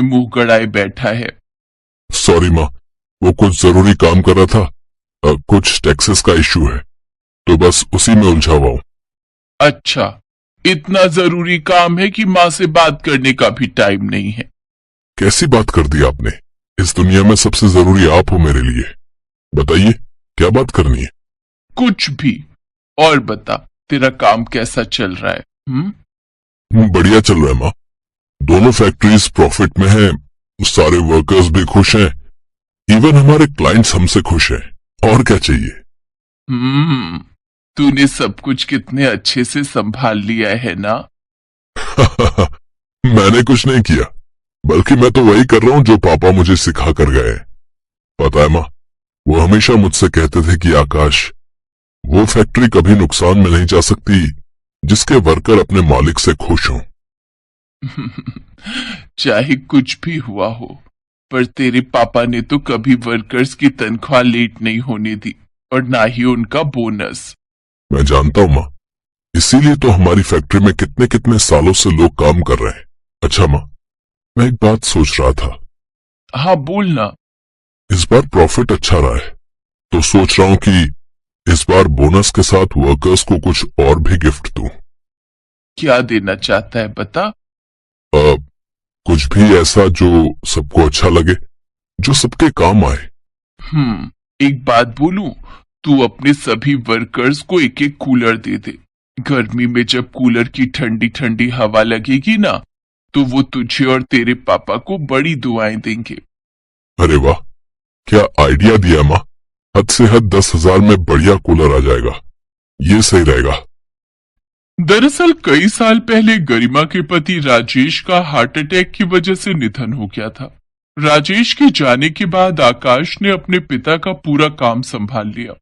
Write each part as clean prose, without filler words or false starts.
मुंह गड़ाए बैठा है। सॉरी माँ, वो कुछ जरूरी काम कर रहा था। कुछ टैक्सेस का इश्यू है, तो बस उसी में उलझा हुआ हूँ। अच्छा, इतना जरूरी काम है कि माँ से बात करने का भी टाइम नहीं है। कैसी बात कर दी आपने? इस दुनिया में सबसे जरूरी आप हो मेरे लिए। बताइए, क्या बात करनी है? कुछ भी। और बता, तेरा काम कैसा चल रहा है? बढ़िया चल रहा है माँ। दोनों फैक्ट्रीज प्रॉफिट में हैं, सारे वर्कर्स भी खुश हैं, इवन हमारे क्लाइंट्स हमसे खुश हैं। और क्या चाहिए? तूने सब कुछ कितने अच्छे से संभाल लिया है ना। मैंने कुछ नहीं किया, बल्कि मैं तो वही कर रहा हूँ जो पापा मुझे सिखा कर गए। पता है माँ, वो हमेशा मुझसे कहते थे कि आकाश, वो फैक्ट्री कभी नुकसान में नहीं जा सकती जिसके वर्कर अपने मालिक से खुश हों। चाहे कुछ भी हुआ हो, पर तेरे पापा ने तो कभी वर्कर्स की तनख्वाह लेट नहीं होने दी, और ना ही उनका बोनस। मैं जानता हूँ माँ, इसीलिए तो हमारी फैक्ट्री में कितने कितने सालों से लोग काम कर रहे हैं। अच्छा माँ, मैं एक बात सोच रहा था। हाँ बोलना। इस बार प्रॉफिट अच्छा रहा है, तो सोच रहा हूँ कि इस बार बोनस के साथ वर्कर्स को कुछ और भी गिफ्ट दूं। क्या देना चाहता है बता। कुछ भी ऐसा जो सबको अच्छा लगे, जो सबके काम आए। एक बात बोलूं, तू अपने सभी वर्कर्स को एक एक कूलर दे दे। गर्मी में जब कूलर की ठंडी ठंडी हवा लगेगी ना, तो वो तुझे और तेरे पापा को बड़ी दुआएं देंगे। अरे वाह, क्या आइडिया दिया माँ। हद से हद 10,000 में बढ़िया कूलर आ जाएगा। ये सही रहेगा। दरअसल कई साल पहले गरिमा के पति राजेश का हार्ट अटैक की वजह से निधन हो गया था। राजेश के जाने के बाद आकाश ने अपने पिता का पूरा काम संभाल लिया।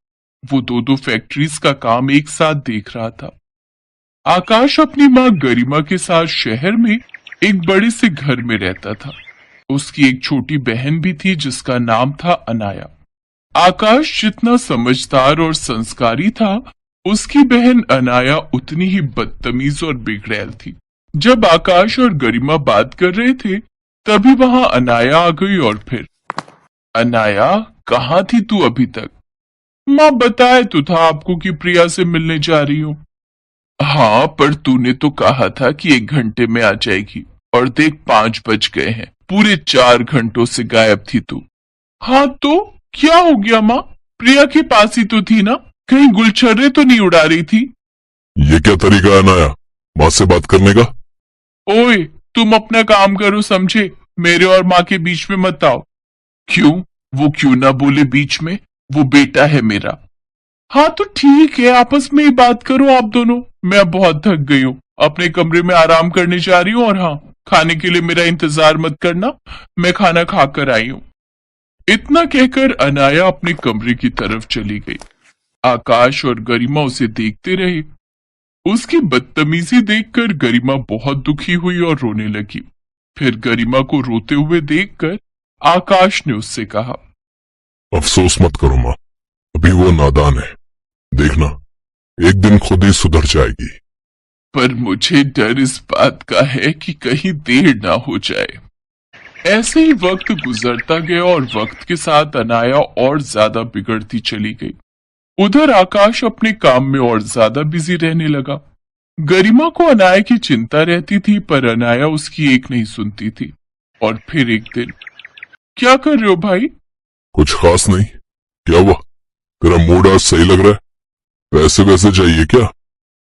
वो दो फैक्ट्रीज का काम एक साथ देख रहा था। आकाश अपनी माँ गरिमा के साथ शहर में एक बड़े से घर में रहता था। उसकी एक छोटी बहन भी थी जिसका नाम था अनाया। आकाश जितना समझदार और संस्कारी था, उसकी बहन अनाया उतनी ही बदतमीज और बिगड़ैल थी। जब आकाश और गरिमा बात कर रहे थे, तभी वहां अनाया आ गई और फिर, अनाया, कहाँ थी तू अभी तक? माँ बताए तो था आपको कि प्रिया से मिलने जा रही हूँ। हाँ, पर तूने तो कहा था कि 1 घंटे में आ जाएगी, और देख 5 बज गए हैं। पूरे 4 घंटों से गायब थी तू। हाँ तो क्या हो गया माँ? प्रिया के पास ही तो थी ना, कहीं गुलछर्रे तो नहीं उड़ा रही थी? ये क्या तरीका है अनाया, माँ से बात करने का? ओए, तुम अपना काम करो समझे, मेरे और माँ के बीच में मत आओ। क्यों? वो क्यों ना बोले बीच में? वो बेटा है मेरा। हाँ तो ठीक है, आपस में ही बात करो आप दोनों। मैं अब बहुत थक गई हूँ, अपने कमरे में आराम करने जा रही हूँ। और हाँ, खाने के लिए मेरा इंतजार मत करना, मैं खाना खाकर आई हूँ। इतना कहकर अनाया अपने कमरे की तरफ चली गई। आकाश और गरिमा उसे देखते रहे। उसकी बदतमीजी देखकर गरिमा बहुत दुखी हुई और रोने लगी। फिर गरिमा को रोते हुए देखकर आकाश ने उससे कहा, अफसोस मत करो माँ, अभी वो नादान है। देखना, एक दिन खुद ही सुधर जाएगी। पर मुझे डर इस बात का है कि कहीं देर ना हो जाए। ऐसे ही वक्त गुजरता गया और वक्त के साथ अनाया और ज्यादा बिगड़ती चली गई। उधर आकाश अपने काम में और ज्यादा बिजी रहने लगा। गरिमा को अनाया की चिंता रहती थी, पर अनाया उसकी एक नहीं सुनती थी। और फिर एक दिन, क्या कर रहे हो भाई? कुछ खास नहीं। क्या हुआ? तेरा मूड आज सही लग रहा है? पैसे वैसे चाहिए क्या?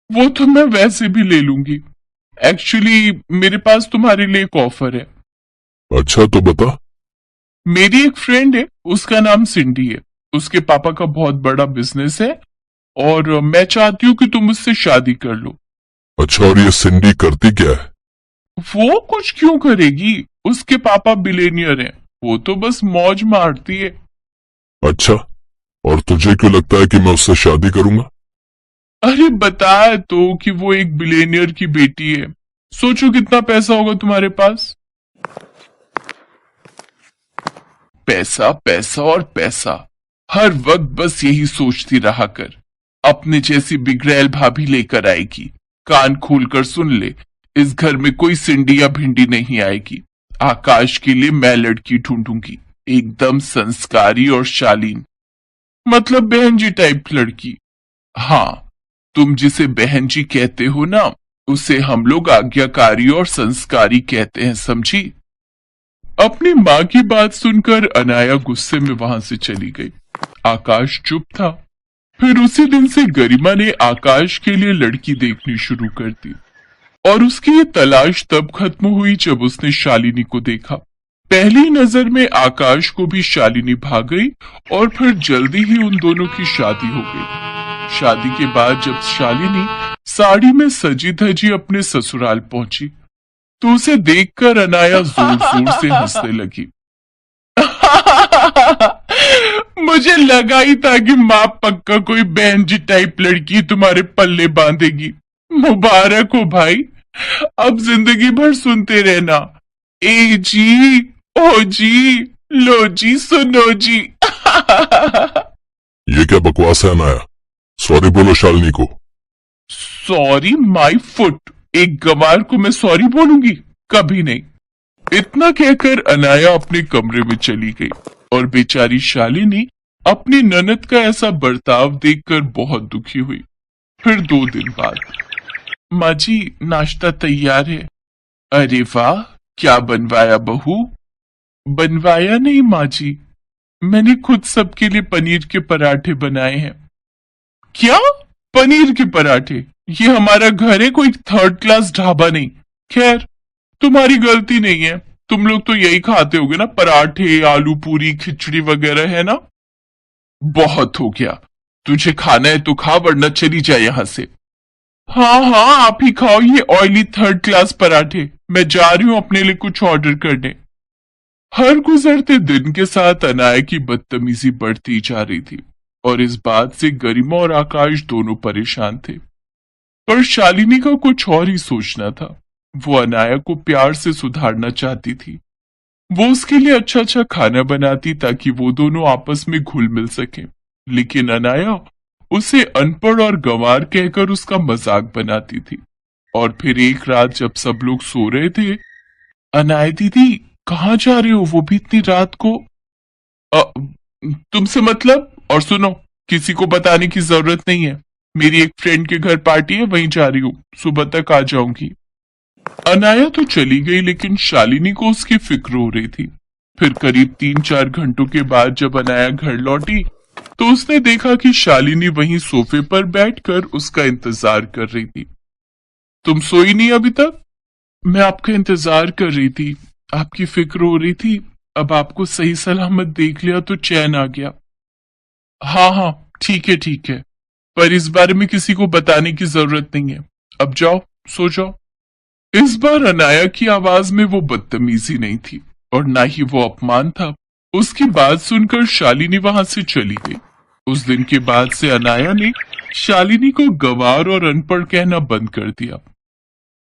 वो तो मैं वैसे भी ले लूंगी। एक्चुअली मेरे पास तुम्हारे लिए एक ऑफर है। अच्छा तो बता। मेरी एक फ्रेंड है, उसका नाम सिंडी है। उसके पापा का बहुत बड़ा बिजनेस है, और मैं चाहती हूँ कि तुम उससे शादी कर लो। अच्छा, और ये सिंडी करती क्या है? वो कुछ क्यों करेगी, उसके पापा बिलेनियर हैं, वो तो बस मौज मारती है। अच्छा, और तुझे क्यों लगता है कि मैं उससे शादी करूंगा? अरे बताया तो कि वो एक बिलेनियर की बेटी है। सोचो कितना पैसा होगा तुम्हारे पास। पैसा, पैसा और पैसा, हर वक्त बस यही सोचती रहा कर। अपने जैसी बिगड़ैल भाभी लेकर आएगी। कान खोलकर सुन ले, इस घर में कोई सिंडी या भिंडी नहीं आएगी। आकाश के लिए मैं लड़की ढूंढूंगी, एकदम संस्कारी और शालीन, मतलब बहन जी टाइप लड़की। हाँ, तुम जिसे बहन जी कहते हो ना, उसे हम लोग आज्ञाकारी और संस्कारी कहते हैं, समझी? अपनी माँ की बात सुनकर अनाया गुस्से में वहां से चली गई। आकाश चुप था। फिर उसी दिन से गरिमा ने आकाश के लिए लड़की देखनी शुरू कर दी, और उसकी ये तलाश तब खत्म हुई जब उसने शालिनी को देखा। पहली नजर में आकाश को भी शालिनी भाग गई और फिर जल्दी ही उन दोनों की शादी हो गई। शादी के बाद जब शालिनी साड़ी में सजी धजी अपने ससुराल पहुंची, तो उसे देखकर अनाया जोर जोर से हंसने लगी। मुझे लगा ही था कि माँ पक्का कोई बहन जी टाइप लड़की तुम्हारे पल्ले बांधेगी। मुबारक हो भाई, अब जिंदगी भर सुनते रहना, ए जी, ओ जी, लो जी, सुनो जी। ये क्या बकवास है अनाया? सॉरी बोलो शालिनी को। सॉरी माई फुट, एक गंवार को मैं सॉरी बोलूंगी? कभी नहीं। इतना कहकर अनाया अपने कमरे में चली गई और बेचारी शालिनी अपनी ननद का ऐसा बर्ताव देखकर बहुत दुखी हुई। फिर 2 दिन बाद, माँ जी नाश्ता तैयार है। अरे वाह, क्या बनवाया बहू? बनवाया नहीं माँ जी, मैंने खुद सबके लिए पनीर के पराठे बनाए हैं। क्या? पनीर के पराठे? ये हमारा घर है, कोई 3rd क्लास ढाबा नहीं। खैर, तुम्हारी गलती नहीं है, तुम लोग तो यही खाते होगे ना, पराठे, आलू पूरी, खिचड़ी वगैरह, है ना? बहुत हो गया, तुझे खाना है तो खा, वरना चली जाए यहां से। हाँ हाँ, आप ही खाओ ये ऑयली 3rd क्लास पराठे, मैं जा रही हूँ अपने लिए कुछ ऑर्डर करने। हर गुजरते दिन के साथ अनाया की बदतमीजी बढ़ती जा रही थी, और इस बात से गरिमा और आकाश दोनों परेशान थे। पर शालिनी का कुछ और ही सोचना था। वो अनाया को प्यार से सुधारना चाहती थी। वो उसके लिए अच्छा अच्छा खाना बनाती ताकि वो दोनों आपस में घुल मिल सके, लेकिन अनाया उसे अनपढ़ और गंवार कहकर उसका मजाक बनाती थी। और फिर एक रात जब सब लोग सो रहे थे, अनाया दीदी कहाँ जा रहे हो, वो भी इतनी रात को? तुमसे मतलब? और सुनो, किसी को बताने की जरूरत नहीं है, मेरी एक फ्रेंड के घर पार्टी है, वहीं जा रही हूँ, सुबह तक आ जाऊंगी। अनाया तो चली गई, लेकिन शालिनी को उसकी फिक्र हो रही थी। फिर करीब 3-4 घंटों के बाद जब अनाया घर लौटी, तो उसने देखा कि शालिनी वहीं सोफे पर बैठकर उसका इंतजार कर रही थी। तुम सोई नहीं अभी तक? मैं आपका इंतजार कर रही थी, आपकी फिक्र हो रही थी, अब आपको सही सलामत देख लिया तो चैन आ गया। हाँ हाँ, ठीक है ठीक है, पर इस बारे में किसी को बताने की जरूरत नहीं है, अब जाओ, सो जाओ। इस बार अनाया की आवाज में वो बदतमीजी नहीं थी और ना ही वो अपमान था। उसकी बात सुनकर शालिनी वहां से चली गई। उस दिन के बाद से अनाया ने शालिनी को गंवार और अनपढ़ कहना बंद कर दिया।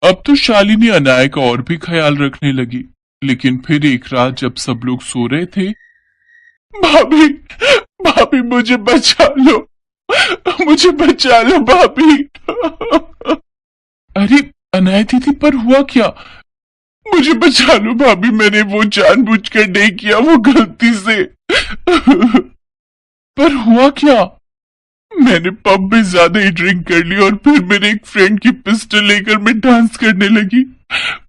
अब तो शालिनी अनाया का और भी ख्याल रखने लगी, लेकिन फिर एक रात जब सब लोग सो रहे थे, भाभी, भाभी मुझे बचा लो, मुझे बचा लो भाभी। अरे अनाया दीदी, पर हुआ क्या? मुझे बचा लो भाभी, मैंने वो जानबूझकर नहीं किया, वो गलती से। पर हुआ क्या? मैंने पब में ज्यादा ही ड्रिंक कर ली और फिर मेरे एक फ्रेंड की पिस्टल लेकर मैं डांस करने लगी।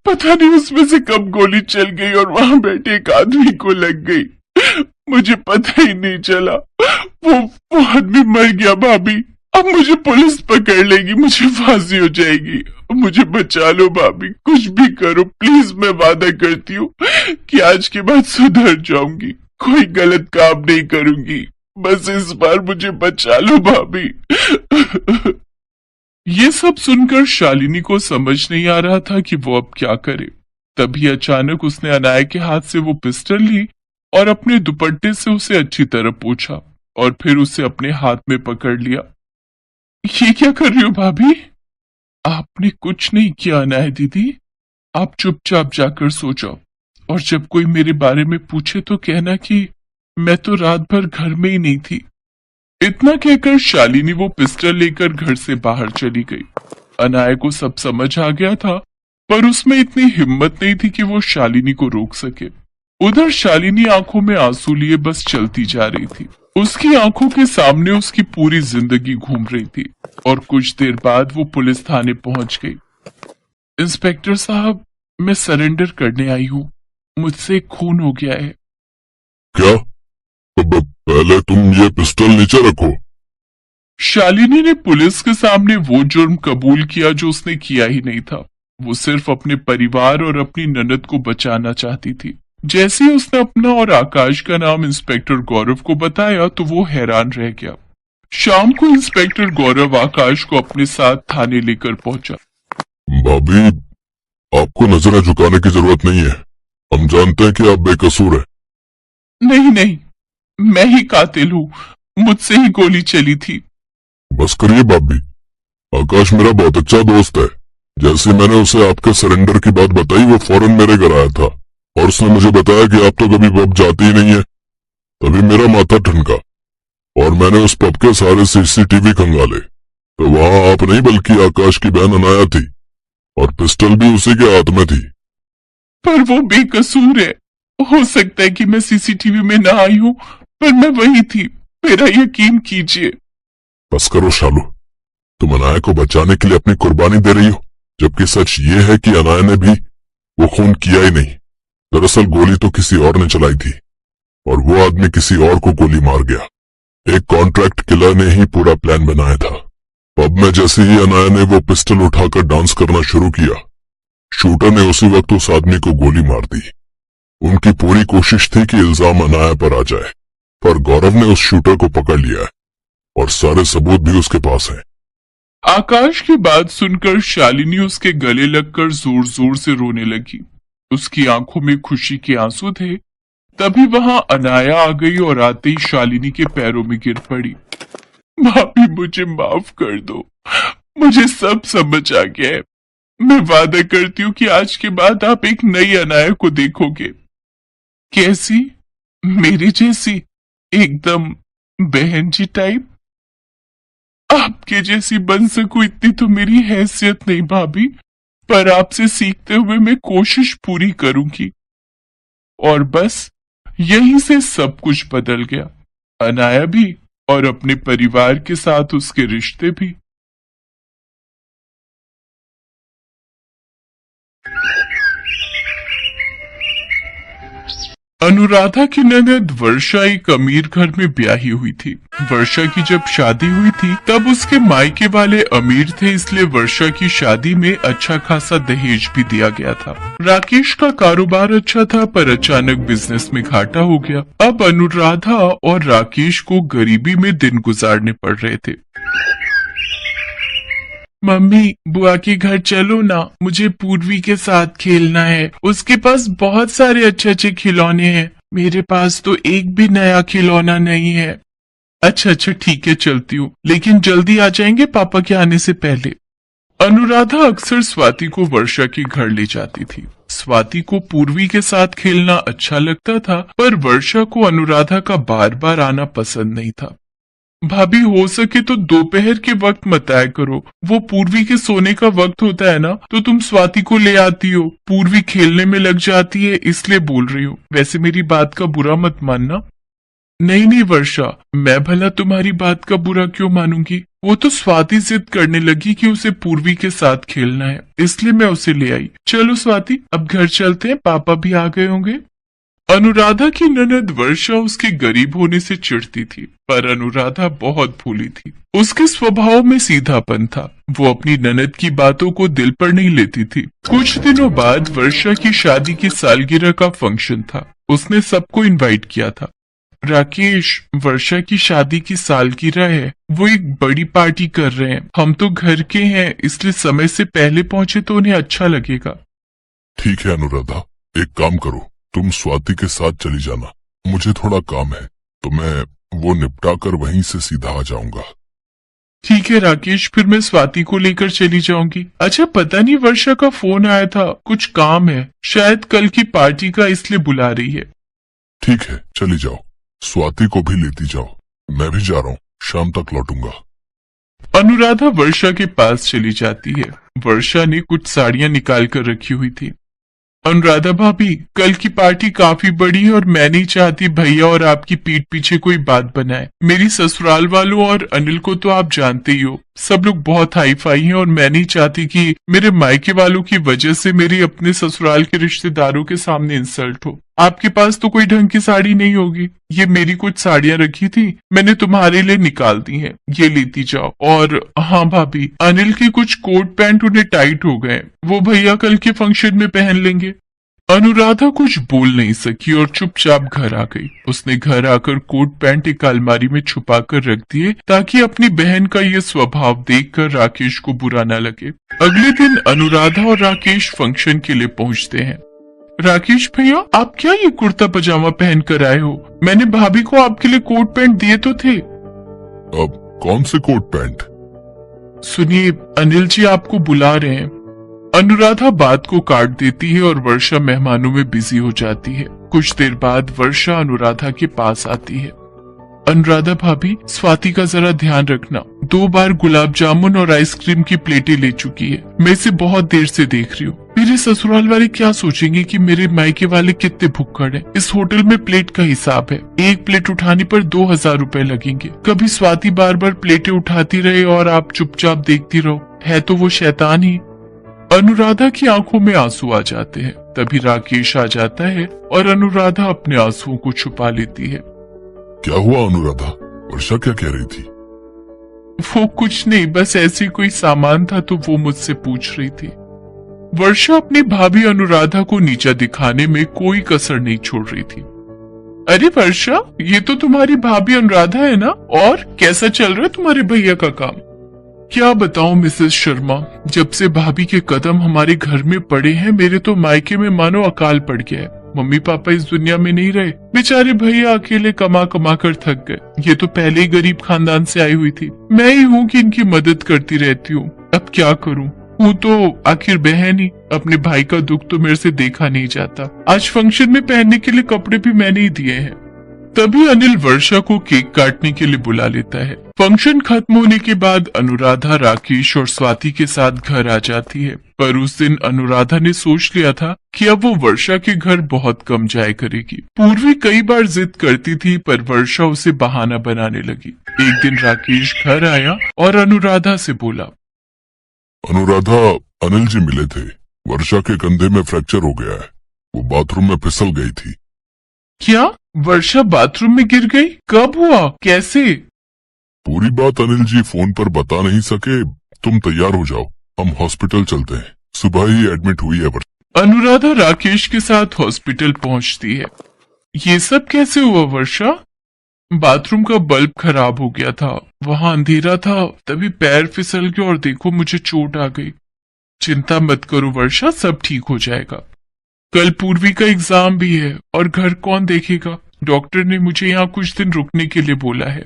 पता नहीं उसमें से कब गोली चल गई और वहां बैठे एक आदमी को लग गई। मुझे पता ही नहीं चला, वो आदमी मर गया भाभी। अब मुझे पुलिस पकड़ लेगी, मुझे फांसी हो जाएगी। मुझे बचा लो भाभी, कुछ भी करो प्लीज, मैं वादा करती हूँ कि आज के बाद सुधर जाऊंगी, कोई गलत काम नहीं करूंगी, बस इस बार मुझे बचा लो भाभी। ये सब सुनकर शालिनी को समझ नहीं आ रहा था कि वो अब क्या करे। तभी अचानक उसने अनाया के हाथ से वो पिस्टल ली और अपने दुपट्टे से उसे अच्छी तरह पोंछा और फिर उसे अपने हाथ में पकड़ लिया। ये क्या कर रही हो भाभी? आपने कुछ नहीं किया अनाया दीदी, आप चुपचाप जाकर सो जाओ, और जब कोई मेरे बारे में पूछे तो कहना कि मैं तो रात भर घर में ही नहीं थी। इतना कहकर शालिनी वो पिस्टल लेकर घर से बाहर चली गई। अनाया को सब समझ आ गया था पर उसमें इतनी हिम्मत नहीं थी कि वो शालिनी को रोक सके। उधर शालिनी आंखों में आंसू लिए बस चलती जा रही थी। उसकी आंखों के सामने उसकी पूरी जिंदगी घूम रही थी और कुछ देर बाद वो पुलिस थाने पहुंच गई। इंस्पेक्टर साहब, मैं सरेंडर करने आई हूँ। मुझसे खून हो गया है। क्या? पहले तुम ये पिस्टल नीचे रखो। शालिनी ने पुलिस के सामने वो जुर्म कबूल किया जो उसने किया ही नहीं था। वो सिर्फ अपने परिवार और अपनी ननद को बचाना चाहती थी। जैसे ही उसने अपना और आकाश का नाम इंस्पेक्टर गौरव को बताया तो वो हैरान रह गया। शाम को इंस्पेक्टर गौरव आकाश को अपने साथ थाने लेकर पहुंचा। भाभी, आपको नजरें झुकाने की जरूरत नहीं है। हम जानते हैं कि आप बेकसूर हैं। नहीं नहीं, मैं ही कातिल हूँ। मुझसे ही गोली चली थी। बस करिए भाभी, आकाश मेरा बहुत अच्छा दोस्त है। जैसे मैंने उसे आपके सरेंडर की बात बताई वो फौरन मेरे घर आया था और उसने मुझे बताया कि आप तो कभी पब जाते ही नहीं है। तभी मेरा माथा ठनका और मैंने उस पब के सारे सीसीटीवी खंगाले तो वहां आप नहीं बल्कि आकाश की बहन अनाया थी और पिस्टल भी उसी के हाथ में थी। पर वो बेकसूर है। हो सकता है कि मैं सीसीटीवी में ना आई हूँ, पर मैं वही थी। मेरा यकीन कीजिए। बस करो शालू, तुम अनाया को बचाने के लिए अपनी कुर्बानी दे रही हो, जबकि सच ये है कि अनाया ने भी वो खून किया ही नहीं। दरअसल गोली तो किसी और ने चलाई थी और वो आदमी किसी और को गोली मार गया। एक कॉन्ट्रैक्ट किलर ने ही पूरा प्लान बनाया था। पब में जैसे ही अनाया ने वो पिस्टल उठाकर डांस करना शुरू किया, शूटर ने उसी वक्त उस आदमी को गोली मार दी। उनकी पूरी कोशिश थी कि इल्जाम अनाया पर आ जाए, पर गौरव ने उस शूटर को पकड़ लिया है और सारे सबूत भी उसके पास हैं। आकाश की बात सुनकर शालिनी उसके गले लगकर जोर जोर से रोने लगी। उसकी आंखों में खुशी के आंसू थे। तभी वहां अनाया आ गई और आते ही शालिनी के पैरों में गिर पड़ी। भाभी, मुझे माफ कर दो। मुझे सब समझ आ गया है। मैं वादा करती हूँ कि आज के बाद आप एक नई अनाया को देखोगे। कैसी? मेरी जैसी? एकदम बहन जी टाइप? आपके जैसी बन सकूं इतनी तो मेरी हैसियत नहीं भाभी, पर आपसे सीखते हुए मैं कोशिश पूरी करूंगी। और बस यहीं से सब कुछ बदल गया। अनाया भी और अपने परिवार के साथ उसके रिश्ते भी। अनुराधा की ननद वर्षा एक अमीर घर में ब्याही हुई थी। वर्षा की जब शादी हुई थी तब उसके मायके वाले अमीर थे, इसलिए वर्षा की शादी में अच्छा खासा दहेज भी दिया गया था। राकेश का कारोबार अच्छा था पर अचानक बिजनेस में घाटा हो गया। अब अनुराधा और राकेश को गरीबी में दिन गुजारने पड़ रहे थे। मम्मी, बुआ के घर चलो ना, मुझे पूर्वी के साथ खेलना है। उसके पास बहुत सारे अच्छे अच्छे खिलौने हैं। मेरे पास तो एक भी नया खिलौना नहीं है। अच्छा अच्छा ठीक है, चलती हूँ, लेकिन जल्दी आ जाएंगे पापा के आने से पहले। अनुराधा अक्सर स्वाति को वर्षा के घर ले जाती थी। स्वाति को पूर्वी के साथ खेलना अच्छा लगता था, पर वर्षा को अनुराधा का बार बार आना पसंद नहीं था। भाभी, हो सके तो दोपहर के वक्त मत आया करो। वो पूर्वी के सोने का वक्त होता है ना, तो तुम स्वाति को ले आती हो। पूर्वी खेलने में लग जाती है, इसलिए बोल रही हूँ। वैसे मेरी बात का बुरा मत मानना। नहीं नहीं वर्षा, मैं भला तुम्हारी बात का बुरा क्यों मानूंगी। वो तो स्वाति जिद करने लगी कि उसे पूर्वी के साथ खेलना है, इसलिए मैं उसे ले आई। चलो स्वाति, अब घर चलते हैं, पापा भी आ गए होंगे। अनुराधा की ननद वर्षा उसके गरीब होने से चिढ़ती थी, पर अनुराधा बहुत भोली थी। उसके स्वभाव में सीधापन था। वो अपनी ननद की बातों को दिल पर नहीं लेती थी। कुछ दिनों बाद वर्षा की शादी की सालगिरह का फंक्शन था। उसने सबको इनवाइट किया था। राकेश, वर्षा की शादी की सालगिरह है, वो एक बड़ी पार्टी कर रहे हैं। हम तो घर के हैं, इसलिए समय से पहले पहुंचे तो उन्हें अच्छा लगेगा। ठीक है अनुराधा, एक काम करो, तुम स्वाति के साथ चली जाना। मुझे थोड़ा काम है तो मैं वो निपटा कर वहीं से सीधा आ जाऊंगा। ठीक है राकेश, फिर मैं स्वाति को लेकर चली जाऊंगी। अच्छा, पता नहीं वर्षा का फोन आया था, कुछ काम है, शायद कल की पार्टी का, इसलिए बुला रही है। ठीक है, चली जाओ, स्वाति को भी लेती जाओ। मैं भी जा रहा हूँ, शाम तक लौटूंगा। अनुराधा वर्षा के पास चली जाती है। वर्षा ने कुछ साड़ियां निकाल कर रखी हुई थी। अनुराधा भाभी, कल की पार्टी काफी बड़ी है और मैं नहीं चाहती भैया और आपकी पीठ पीछे कोई बात बनाए। मेरी ससुराल वालों और अनिल को तो आप जानते ही हो, सब लोग बहुत हाई फाई हैं और मैं नहीं चाहती कि मेरे मायके वालों की वजह से मेरी अपने ससुराल के रिश्तेदारों के सामने इंसल्ट हो। आपके पास तो कोई ढंग की साड़ी नहीं होगी। ये मेरी कुछ साड़ियां रखी थी, मैंने तुम्हारे लिए निकाल दी हैं, ये लेती जाओ। और हाँ भाभी, अनिल के कुछ कोट पैंट उन्हें टाइट हो गए, वो भैया कल के फंक्शन में पहन लेंगे। अनुराधा कुछ बोल नहीं सकी और चुपचाप घर आ गई। उसने घर आकर कोट पैंट एक अलमारी में छुपा कर रख दिए ताकि अपनी बहन का ये स्वभाव देखकर राकेश को बुरा न लगे। अगले दिन अनुराधा और राकेश फंक्शन के लिए पहुंचते हैं। राकेश भैया, आप क्या ये कुर्ता पजामा पहन कर आए हो? मैंने भाभी को आपके लिए कोट पैंट दिए तो थे। अब कौन से कोट पैंट? सुनिए, अनिल जी आपको बुला रहे हैं। अनुराधा बात को काट देती है और वर्षा मेहमानों में बिजी हो जाती है। कुछ देर बाद वर्षा अनुराधा के पास आती है। अनुराधा भाभी, स्वाति का जरा ध्यान रखना, 2 बार गुलाब जामुन और आइसक्रीम की प्लेटें ले चुकी है। मैं इसे बहुत देर से देख रही हूँ। मेरे ससुराल वाले क्या सोचेंगे कि मेरे मायके वाले कितने भुक्कड़ हैं। इस होटल में प्लेट का हिसाब है, एक प्लेट उठाने पर 2000 रुपए लगेंगे। कभी स्वाति बार बार प्लेटें उठाती रहे और आप चुपचाप देखती रहो, है तो वो शैतान ही। अनुराधा की आंखों में आंसू आ जाते हैं। तभी राकेश आ जाता है और अनुराधा अपने आंसुओं को छुपा लेती है। क्या हुआ अनुराधा? वर्षा क्या कह रही थी? वो कुछ नहीं, बस ऐसे कोई सामान था तो वो मुझसे पूछ रही थी। वर्षा अपनी भाभी अनुराधा को नीचा दिखाने में कोई कसर नहीं छोड़ रही थी। अरे वर्षा, ये तो तुम्हारी भाभी अनुराधा है ना? और कैसा चल रहा है तुम्हारे भैया का काम? क्या बताऊं मिसेस शर्मा, जब से भाभी के कदम हमारे घर में पड़े हैं, मेरे तो मायके में मानो अकाल पड़ गया है। मम्मी पापा इस दुनिया में नहीं रहे, बेचारे भैया अकेले कमा कमा कर थक गए। ये तो पहले ही गरीब खानदान से आई हुई थी, मैं ही हूँ कि इनकी मदद करती रहती हूँ। अब क्या करूँ, हूँ तो आखिर बहन ही। अपने भाई का दुख तो मेरे से देखा नहीं जाता। आज फंक्शन में पहनने के लिए कपड़े भी मैंने ही दिए हैं। तभी अनिल वर्षा को केक काटने के लिए बुला लेता है। फंक्शन खत्म होने के बाद अनुराधा राकेश और स्वाति के साथ घर आ जाती है, पर उस दिन अनुराधा ने सोच लिया था कि अब वो वर्षा के घर बहुत कम जाया करेगी। पूर्वी कई बार जिद करती थी पर वर्षा उसे बहाना बनाने लगी। एक दिन राकेश घर आया और अनुराधा से बोला, अनुराधा, अनिल जी मिले थे। वर्षा के कंधे में फ्रैक्चर हो गया है, वो बाथरूम में फिसल गई थी। क्या? वर्षा बाथरूम में गिर गई? कब हुआ, कैसे? पूरी बात अनिल जी फोन पर बता नहीं सके। तुम तैयार हो जाओ, हम हॉस्पिटल चलते हैं। सुबह ही एडमिट हुई है वर्षा। अनुराधा राकेश के साथ हॉस्पिटल पहुंचती है। ये सब कैसे हुआ वर्षा? बाथरूम का बल्ब खराब हो गया था, वहां अंधेरा था, तभी पैर फिसल गया और देखो मुझे चोट आ गई। चिंता मत करो वर्षा, सब ठीक हो जाएगा। कल पूर्वी का एग्जाम भी है और घर कौन देखेगा? डॉक्टर ने मुझे यहाँ कुछ दिन रुकने के लिए बोला है।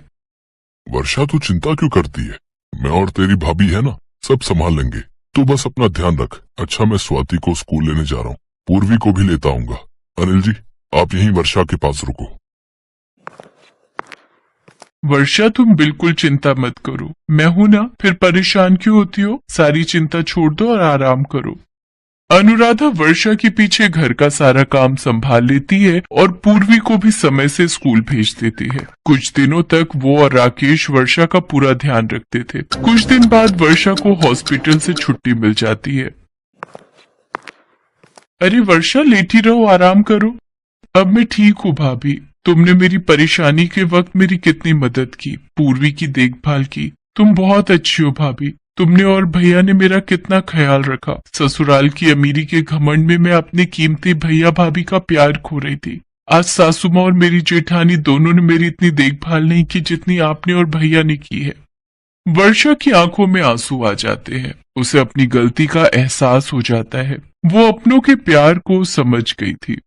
वर्षा तू चिंता क्यों करती है? मैं और तेरी भाभी है ना, सब संभाल लेंगे। तू बस अपना ध्यान रख। अच्छा, मैं स्वाति को स्कूल लेने जा रहा हूँ, पूर्वी को भी लेता आऊंगा। अनिल जी, आप यहीं वर्षा के पास रुको। वर्षा, तुम बिल्कुल चिंता मत करो, मैं हूं ना, फिर परेशान क्यों होती हो? सारी चिंता छोड़ दो और आराम करो। अनुराधा वर्षा के पीछे घर का सारा काम संभाल लेती है और पूर्वी को भी समय से स्कूल भेज देती है। कुछ दिनों तक वो और राकेश वर्षा का पूरा ध्यान रखते थे। कुछ दिन बाद वर्षा को हॉस्पिटल से छुट्टी मिल जाती है। अरे वर्षा, लेटी रहो, आराम करो। अब मैं ठीक हूँ भाभी, तुमने मेरी परेशानी के वक्त मेरी कितनी मदद की, पूर्वी की देखभाल की। तुम बहुत अच्छी हो भाभी। तुमने और भैया ने मेरा कितना ख्याल रखा। ससुराल की अमीरी के घमंड में मैं अपने कीमती भैया भाभी का प्यार खो रही थी। आज सासू माँ और मेरी जेठानी दोनों ने मेरी इतनी देखभाल नहीं की जितनी आपने और भैया ने की है। वर्षा की आंखों में आंसू आ जाते हैं। उसे अपनी गलती का एहसास हो जाता है। वो अपनों के प्यार को समझ गई थी।